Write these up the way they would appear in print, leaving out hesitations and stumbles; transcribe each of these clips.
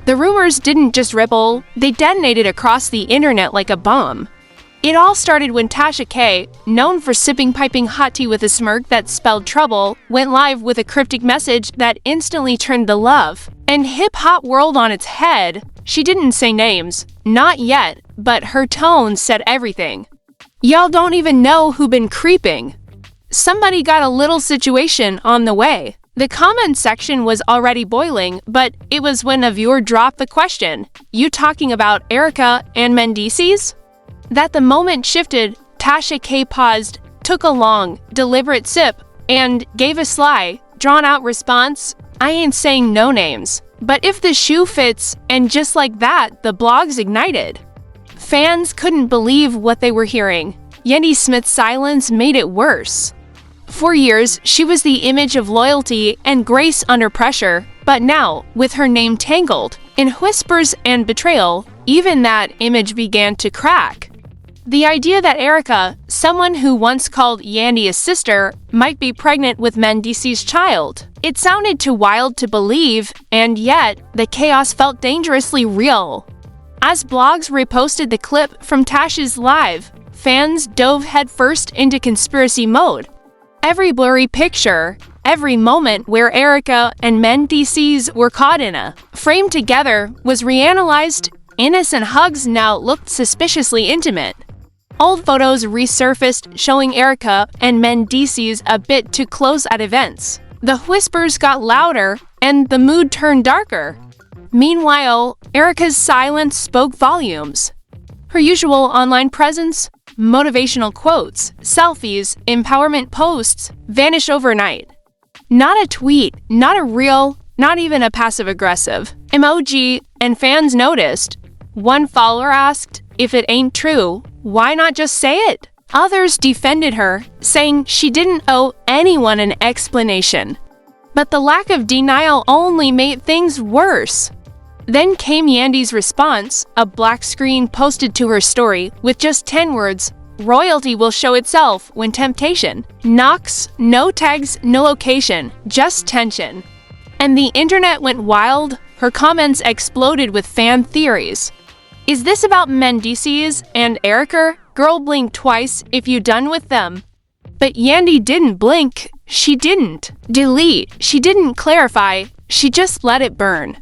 The rumors didn't just ripple, they detonated across the internet like a bomb. It all started when Tasha K, known for sipping piping hot tea with a smirk that spelled trouble, went live with a cryptic message that instantly turned the love and hip-hop world on its head. She didn't say names, not yet, but her tone said everything. Y'all don't even know who been creeping. Somebody got a little situation on the way. The comment section was already boiling, but it was when a viewer dropped the question, "You talking about Erica and Mendeecees?" That the moment shifted. Tasha K paused, took a long, deliberate sip, and gave a sly, drawn-out response, "I ain't saying no names. But if the shoe fits," and just like that, the blogs ignited. Fans couldn't believe what they were hearing. Yendi Smith's silence made it worse. For years, she was the image of loyalty and grace under pressure, but now, with her name tangled in whispers and betrayal, even that image began to crack. The idea that Erica, someone who once called Yendi a sister, might be pregnant with Mendeecees' child. It sounded too wild to believe, and yet, the chaos felt dangerously real. As blogs reposted the clip from Tasha's live, fans dove headfirst into conspiracy mode. Every blurry picture, every moment where Erica and Mendeecees were caught in a frame together was reanalyzed. Innocent hugs now looked suspiciously intimate. Old photos resurfaced showing Erica and Mendeecees a bit too close at events. The whispers got louder and the mood turned darker. Meanwhile, Erica's silence spoke volumes. Her usual online presence, motivational quotes, selfies, empowerment posts, vanished overnight. Not a tweet, not a reel, not even a passive-aggressive emoji, and fans noticed. One follower asked, "If it ain't true, why not just say it?" Others defended her, saying she didn't owe anyone an explanation. But the lack of denial only made things worse. Then came Yendi's response, a black screen posted to her story with just 10 words, "Royalty will show itself when temptation knocks, no tags, no location, just tension." And the internet went wild. Her comments exploded with fan theories. Is this about Mendeecees and Erica? Girl, blink twice if you done with them. But Yendi didn't blink. She didn't delete. She didn't clarify. She just let it burn.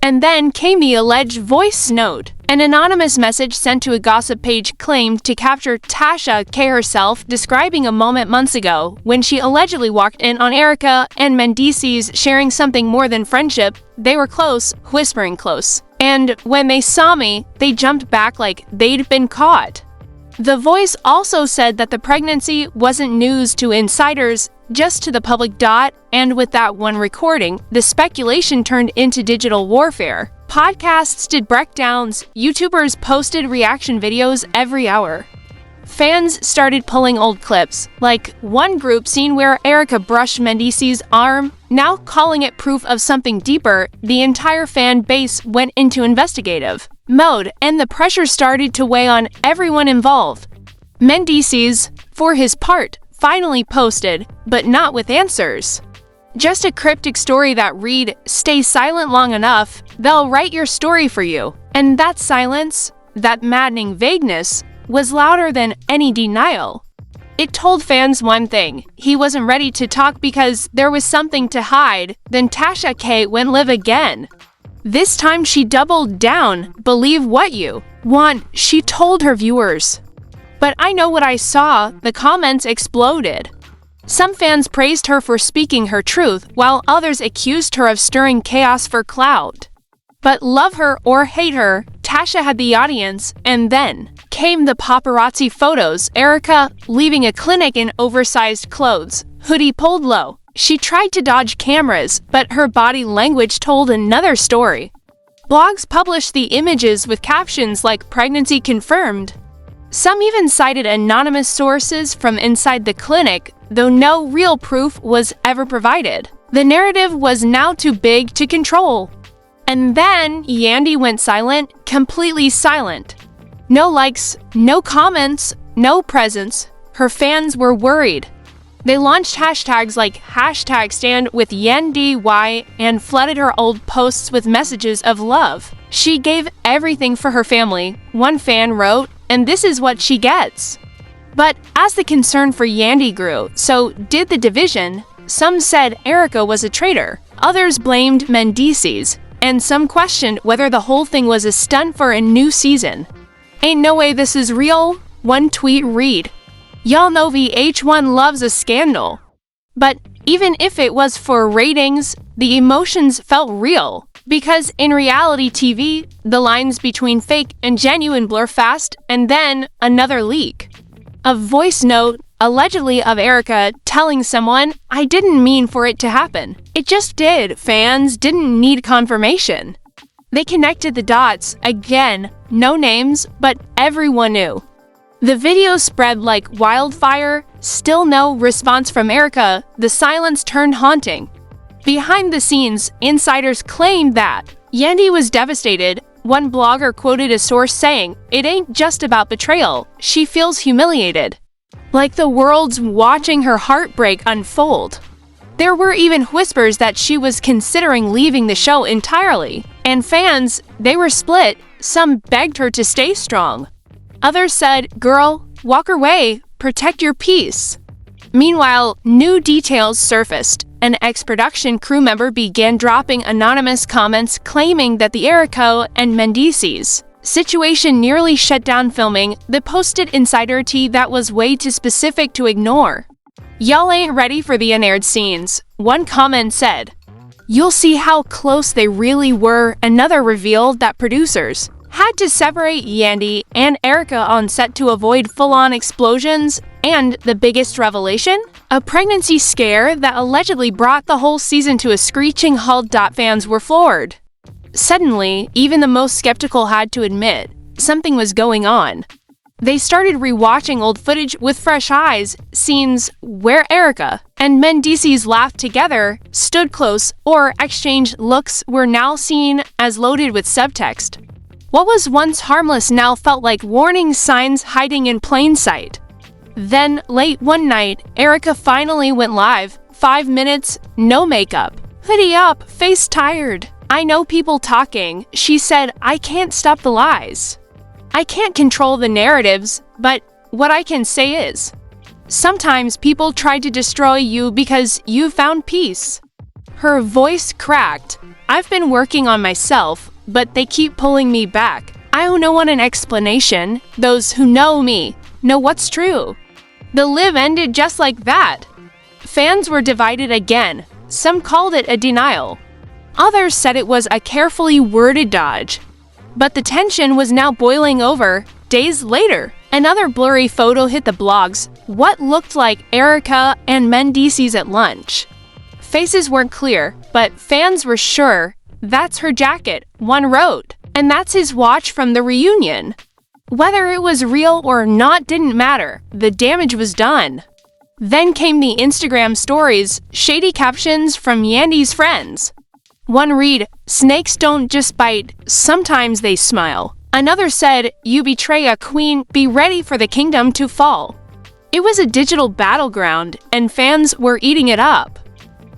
And then came the alleged voice note. An anonymous message sent to a gossip page claimed to capture Tasha K herself, describing a moment months ago when she allegedly walked in on Erica and Mendeecees sharing something more than friendship. They were close, whispering close. And when they saw me, they jumped back like they'd been caught. The voice also said that the pregnancy wasn't news to insiders, just to the public. And with that one recording, the speculation turned into digital warfare. Podcasts did breakdowns, YouTubers posted reaction videos every hour. Fans started pulling old clips, like one group seen where Erica brushed Mendeecees' arm, now calling it proof of something deeper. The entire fan base went into investigative mode, and the pressure started to weigh on everyone involved. Mendeecees, for his part, finally posted, but not with answers. Just a cryptic story that read, "Stay silent long enough, they'll write your story for you." And that silence, that maddening vagueness, was louder than any denial. It told fans one thing: he wasn't ready to talk because there was something to hide. Then Tasha K went live again. This time she doubled down. "Believe what you want," she told her viewers. "But I know what I saw." The comments exploded. Some fans praised her for speaking her truth, while others accused her of stirring chaos for clout. But love her or hate her, Tasha had the audience, and then came the paparazzi photos. Erica leaving a clinic in oversized clothes, hoodie pulled low. She tried to dodge cameras, but her body language told another story. Blogs published the images with captions like "pregnancy confirmed." Some even cited anonymous sources from inside the clinic, though no real proof was ever provided. The narrative was now too big to control. And then Yendi went silent, completely silent. No likes, no comments, no presence. Her fans were worried. They launched hashtags like #StandWithYandy and flooded her old posts with messages of love. She gave everything for her family, one fan wrote, and this is what she gets. But as the concern for Yandy grew, so did the division. Some said Erica was a traitor, others blamed Mendeecees, and some questioned whether the whole thing was a stunt for a new season. "Ain't no way this is real," one tweet read. "Y'all know VH1 loves a scandal." But even if it was for ratings, the emotions felt real. Because in reality TV, the lines between fake and genuine blur fast, and then another leak. A voice note, allegedly of Erica, telling someone, "I didn't mean for it to happen. It just did." Fans didn't need confirmation. They connected the dots, again, no names, but everyone knew. The video spread like wildfire, still no response from Erica, the silence turned haunting. Behind the scenes, insiders claimed that Yandy was devastated. One blogger quoted a source saying, "It ain't just about betrayal, she feels humiliated. Like the world's watching her heartbreak unfold." There were even whispers that she was considering leaving the show entirely. And fans, they were split. Some begged her to stay strong. Others said, "Girl, walk away, protect your peace." Meanwhile, new details surfaced. An ex-production crew member began dropping anonymous comments claiming that the Erica and Mendeecees situation nearly shut down filming. The posted insider that was way too specific to ignore. "Y'all ain't ready for the unaired scenes," one comment said. "You'll see how close they really were." Another revealed that producers had to separate Yandy and Erica on set to avoid full-on explosions, and the biggest revelation? A pregnancy scare that allegedly brought the whole season to a screeching halt. Fans were floored. Suddenly, even the most skeptical had to admit something was going on. They started rewatching old footage with fresh eyes. Scenes where Erica and Mendeecees laughed together, stood close, or exchanged looks were now seen as loaded with subtext. What was once harmless now felt like warning signs hiding in plain sight. Then, late one night, Erica finally went live. 5 minutes, no makeup. "Hoodie up, face tired. I know people talking." She said, "I can't stop the lies. I can't control the narratives, but what I can say is, sometimes people try to destroy you because you found peace." Her voice cracked. "I've been working on myself, but they keep pulling me back. I owe no one an explanation. Those who know me know what's true." The live ended just like that. Fans were divided again. Some called it a denial. Others said it was a carefully worded dodge. But the tension was now boiling over. Days later, another blurry photo hit the blogs. What looked like Erica and Mendeecees at lunch. Faces weren't clear, but fans were sure. "That's her jacket," one wrote. "And that's his watch from the reunion." Whether it was real or not didn't matter. The damage was done. Then came the Instagram stories, shady captions from Yandy's friends. One read, "Snakes don't just bite, sometimes they smile." Another said, "You betray a queen, be ready for the kingdom to fall." It was a digital battleground, and fans were eating it up.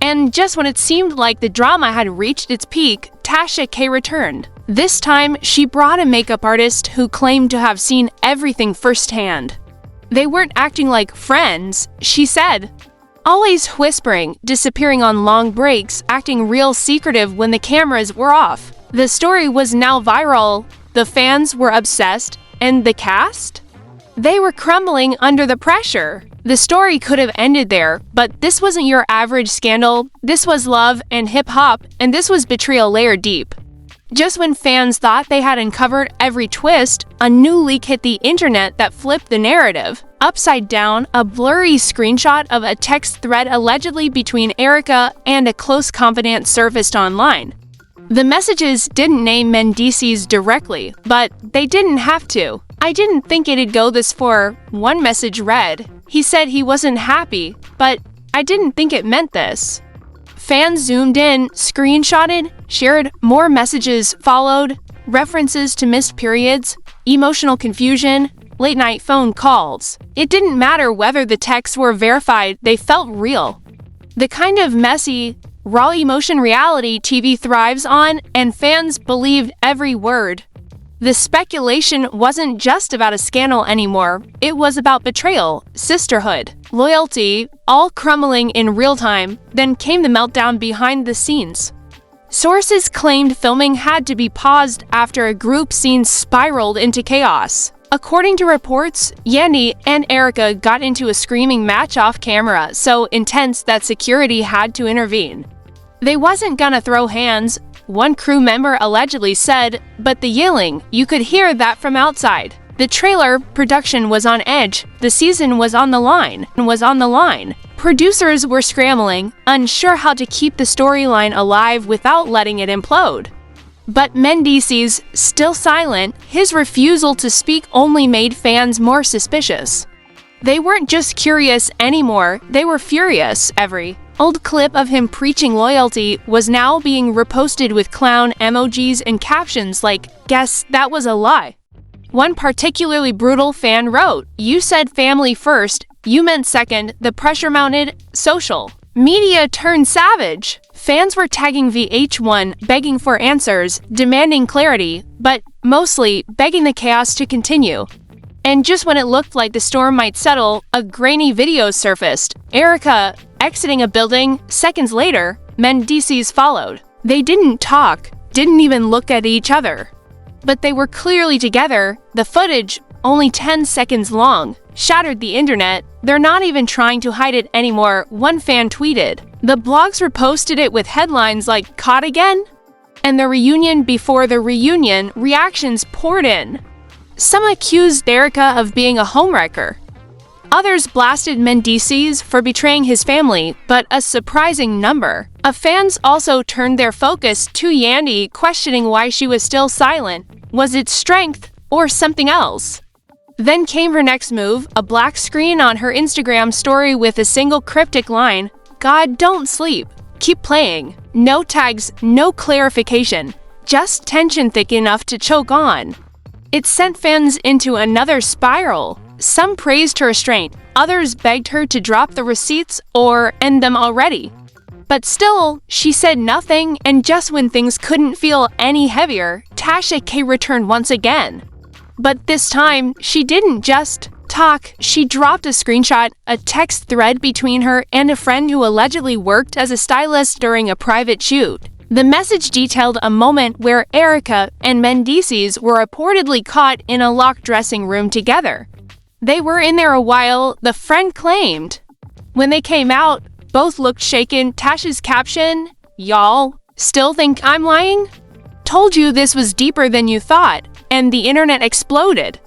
And just when it seemed like the drama had reached its peak, Tasha K returned. This time, she brought a makeup artist who claimed to have seen everything firsthand. They weren't acting like friends, she said. Always whispering, disappearing on long breaks, acting real secretive when the cameras were off. The story was now viral. The fans were obsessed. And the cast? They were crumbling under the pressure. The story could have ended there, but this wasn't your average scandal. This was love and hip-hop, and this was betrayal layered deep. Just when fans thought they had uncovered every twist, a new leak hit the internet that flipped the narrative. Upside down, a blurry screenshot of a text thread allegedly between Erica and a close confidant surfaced online. The messages didn't name Mendeecees directly, but they didn't have to. "I didn't think it'd go this far," one message read. "He said he wasn't happy, but I didn't think it meant this." Fans zoomed in, screenshotted, shared, more messages followed, references to missed periods, emotional confusion. late-night phone calls. It didn't matter whether the texts were verified, they felt real. The kind of messy, raw emotion reality TV thrives on, and fans believed every word. The speculation wasn't just about a scandal anymore, it was about betrayal, sisterhood, loyalty, all crumbling in real time. Then came the meltdown behind the scenes. Sources claimed filming had to be paused after a group scene spiraled into chaos. According to reports, Yandy and Erica got into a screaming match off camera, so intense that security had to intervene. They wasn't gonna throw hands, one crew member allegedly said, but the yelling, you could hear that from outside. The trailer production was on edge, the season was on the line. Producers were scrambling, unsure how to keep the storyline alive without letting it implode. But Mendeecees, still silent, his refusal to speak only made fans more suspicious. They weren't just curious anymore, they were furious. Every old clip of him preaching loyalty was now being reposted with clown emojis and captions like, "Guess that was a lie." One particularly brutal fan wrote, "You said family first, you meant second, the pressure mounted, social media turned savage." Fans were tagging VH1, begging for answers, demanding clarity, but mostly begging the chaos to continue. And just when it looked like the storm might settle, a grainy video surfaced. Erica exiting a building. Seconds later, Mendeecees followed. They didn't talk, didn't even look at each other. But they were clearly together. The footage, only 10 seconds long, shattered the internet. They're not even trying to hide it anymore, one fan tweeted. The blogs reposted it with headlines like, "Caught again?" And the reunion before the reunion, reactions poured in. Some accused Erica of being a homewrecker. Others blasted Mendeecees for betraying his family, but a surprising number of fans also turned their focus to Yandy, questioning why she was still silent. Was it strength or something else? Then came her next move, a black screen on her Instagram story with a single cryptic line, "God, don't sleep. Keep playing." No tags, no clarification, just tension thick enough to choke on. It sent fans into another spiral. Some praised her restraint, others begged her to drop the receipts or end them already. But still, she said nothing, and just when things couldn't feel any heavier, Tasha K returned once again. But this time, she didn't just talk, she dropped a screenshot, a text thread between her and a friend who allegedly worked as a stylist during a private shoot. The message detailed a moment where Erica and Mendeecees were reportedly caught in a locked dressing room together. They were in there a while, the friend claimed. When they came out, both looked shaken. Tasha's caption, "Y'all still think I'm lying? Told you this was deeper than you thought," and the internet exploded.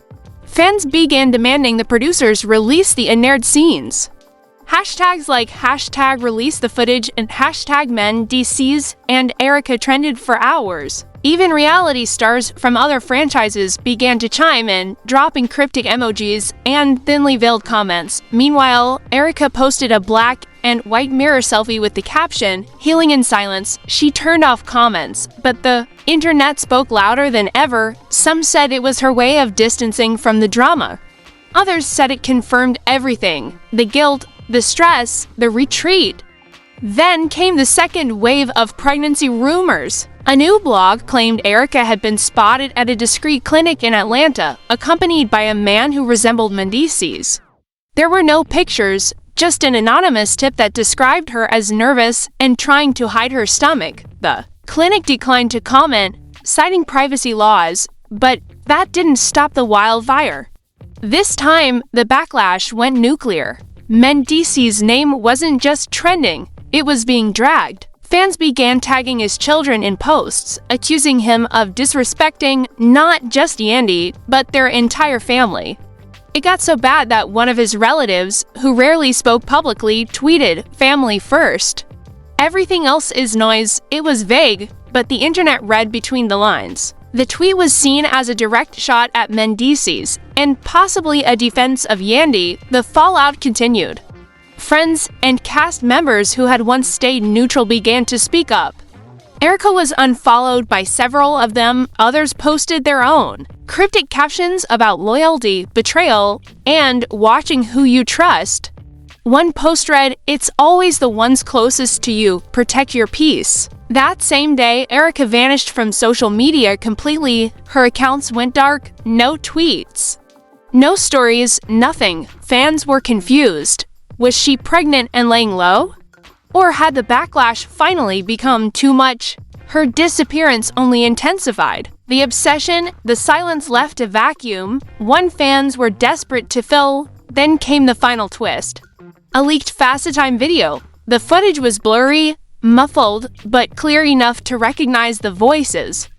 Fans began demanding the producers release the unaired scenes. Hashtags like #release the footage and #Mendeecees and Erica trended for hours. Even reality stars from other franchises began to chime in, dropping cryptic emojis and thinly veiled comments. Meanwhile, Erica posted a black and white mirror selfie with the caption, "Healing in silence." She turned off comments, but the internet spoke louder than ever. Some said it was her way of distancing from the drama. Others said it confirmed everything: the guilt, the stress, the retreat. Then came the second wave of pregnancy rumors. A new blog claimed Erica had been spotted at a discreet clinic in Atlanta, accompanied by a man who resembled Mendeecees. There were no pictures, just an anonymous tip that described her as nervous and trying to hide her stomach. The clinic declined to comment, citing privacy laws, but that didn't stop the wildfire. This time, the backlash went nuclear. Mendeecees' name wasn't just trending, it was being dragged. Fans began tagging his children in posts, accusing him of disrespecting not just Yandy, but their entire family. It got so bad that one of his relatives, who rarely spoke publicly, tweeted, "Family first." Everything else is noise. It was vague, but the internet read between the lines. The tweet was seen as a direct shot at Mendeecees, and possibly a defense of Yandy. The fallout continued. Friends and cast members who had once stayed neutral began to speak up. Erica was unfollowed by several of them, others posted their own. Cryptic captions about loyalty, betrayal, and watching who you trust. One post read, "It's always the ones closest to you, protect your peace." That same day, Erica vanished from social media completely. Her accounts went dark, no tweets. No stories, nothing. Fans were confused. Was she pregnant and laying low? Or had the backlash finally become too much? Her disappearance only intensified. The obsession, the silence left a vacuum one fans were desperate to fill. Then came the final twist. A leaked FaceTime video. The footage was blurry, muffled, but clear enough to recognize the voices.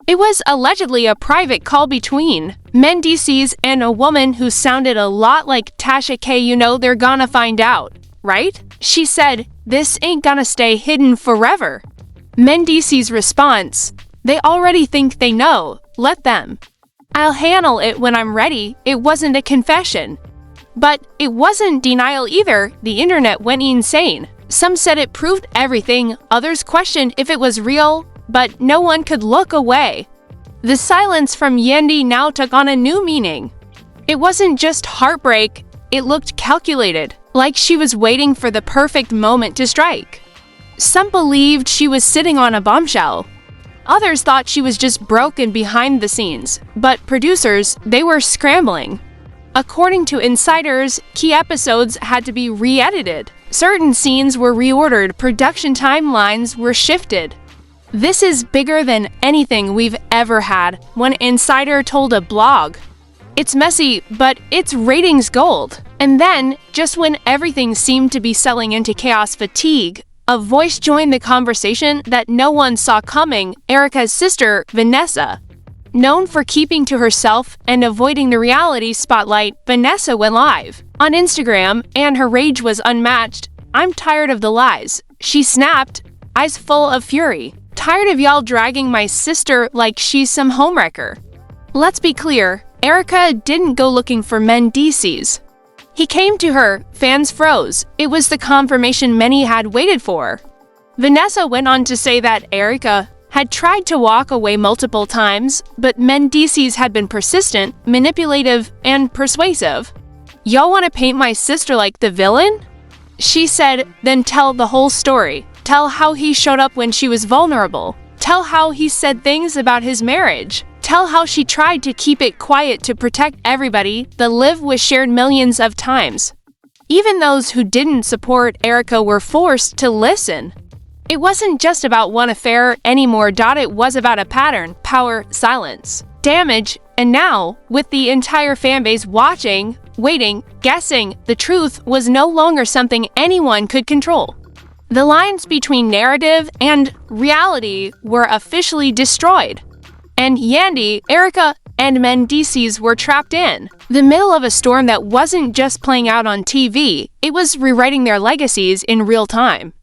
It was allegedly a private call between Mendeecees and a woman who sounded a lot like Tasha K. You know they're gonna find out, right? She said, "This ain't gonna stay hidden forever." Mendeecees' response, "They already think they know. Let them. I'll handle it when I'm ready." It wasn't a confession. But it wasn't denial either. The internet went insane. Some said it proved everything, others questioned if it was real, but no one could look away. The silence from Yandy now took on a new meaning. It wasn't just heartbreak, it looked calculated, like she was waiting for the perfect moment to strike. Some believed she was sitting on a bombshell. Others thought she was just broken behind the scenes, but producers, they were scrambling. According to insiders, key episodes had to be re-edited. Certain scenes were reordered, production timelines were shifted. "This is bigger than anything we've ever had," one insider told a blog. "It's messy, but it's ratings gold." And then, just when everything seemed to be settling into chaos fatigue, a voice joined the conversation that no one saw coming: Erica's sister, Vanessa. Known for keeping to herself and avoiding the reality spotlight, Vanessa went live on Instagram, and her rage was unmatched. "I'm tired of the lies," she snapped, eyes full of fury. "Tired of y'all dragging my sister like she's some homewrecker." Let's be clear, Erica didn't go looking for Mendeecees. He came to her, fans froze. It was the confirmation many had waited for. Vanessa went on to say that Erica had tried to walk away multiple times, but Mendeecees had been persistent, manipulative, and persuasive. "Y'all want to paint my sister like the villain?" She said, "Then tell the whole story. Tell how he showed up when she was vulnerable. Tell how he said things about his marriage. Tell how she tried to keep it quiet to protect everybody. The live was shared millions of times." Even those who didn't support Erica were forced to listen. It wasn't just about one affair anymore. It was about a pattern, power, silence, damage, and now, with the entire fanbase watching, waiting, guessing, the truth was no longer something anyone could control. The lines between narrative and reality were officially destroyed. And Yandy, Erica, and Mendeecees were trapped in the middle of a storm that wasn't just playing out on TV, it was rewriting their legacies in real time.